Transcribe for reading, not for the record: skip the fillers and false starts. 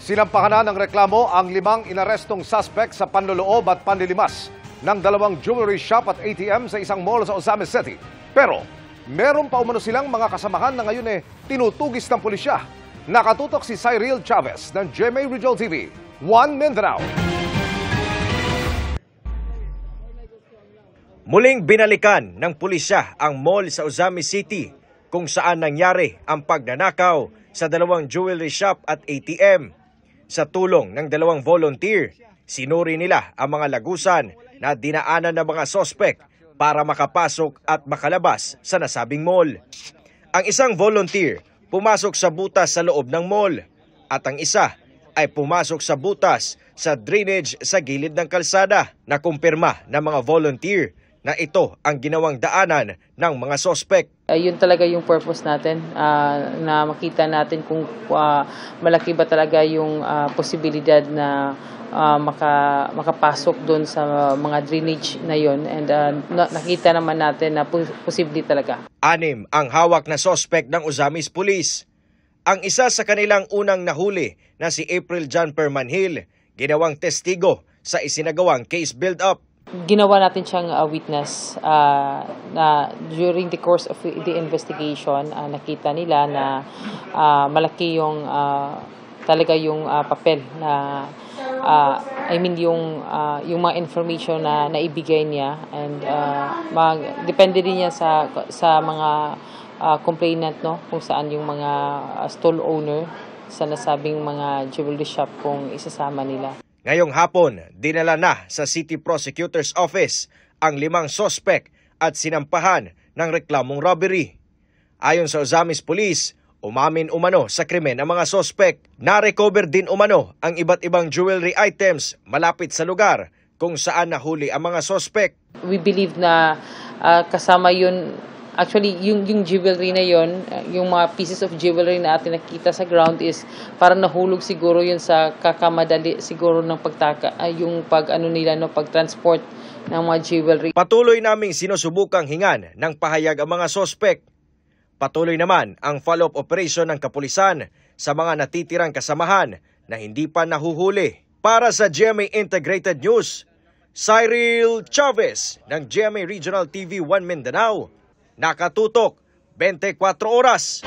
Sinampahan na ng reklamo ang 5 inarestong suspect sa panloloob at panlilimas ng 2 jewelry shop at ATM sa isang mall sa Ozamis City. Pero meron pa umano silang mga kasamahan na ngayon tinutugis ng pulisya. Nakatutok si Cyril Chavez ng GMA Regional TV, 1 Mindanao. Muling binalikan ng pulisya ang mall sa Ozamis City kung saan nangyari ang pagnanakaw sa 2 jewelry shop at ATM. Sa tulong ng 2 volunteer, sinuri nila ang mga lagusan na dinaanan ng mga sospek para makapasok at makalabas sa nasabing mall. Ang isang volunteer pumasok sa butas sa loob ng mall at ang isa ay pumasok sa butas sa drainage sa gilid ng kalsada. Nakumpirma ng mga volunteer na ito ang ginawang daanan ng mga sospek. Yun talaga yung purpose natin, na makita natin kung malaki ba talaga yung posibilidad na makapasok doon sa mga drainage na yun, and nakita naman natin na posible talaga. 6 ang hawak na sospek ng Ozamis Police. Ang isa sa kanilang unang nahuli na si April John Permanhil, ginawang testigo sa isinagawang case build-up. Ginawa natin siyang witness na during the course of the investigation, nakita nila na malaki yung talaga yung papel na yung mga information na naibigay niya, and depende din niya sa mga complainant, no, kung saan yung mga stall owner sa nasabing mga jewelry shop kung isasama nila. Ngayong hapon, dinala na sa City Prosecutor's Office ang 5 sospek at sinampahan ng reklamong robbery. Ayon sa Ozamis Police, umamin umano sa krimen ang mga sospek. Na-recover din umano ang iba't ibang jewelry items malapit sa lugar kung saan nahuli ang mga sospek. We believe na kasama yun. Actually, yung jewelry na yon, yung mga pieces of jewelry na atin nakita sa ground is parang nahulog siguro yun sa kakamadali siguro ng pagtransport ng mga jewelry. Patuloy naming sinusubukang hingan ng pahayag ang mga sospek. Patuloy naman ang follow-up operation ng kapulisan sa mga natitirang kasamahan na hindi pa nahuhuli. Para sa GMA Integrated News, Cyril Chavez ng GMA Regional TV 1 Mindanao. Nakatutok 24 oras.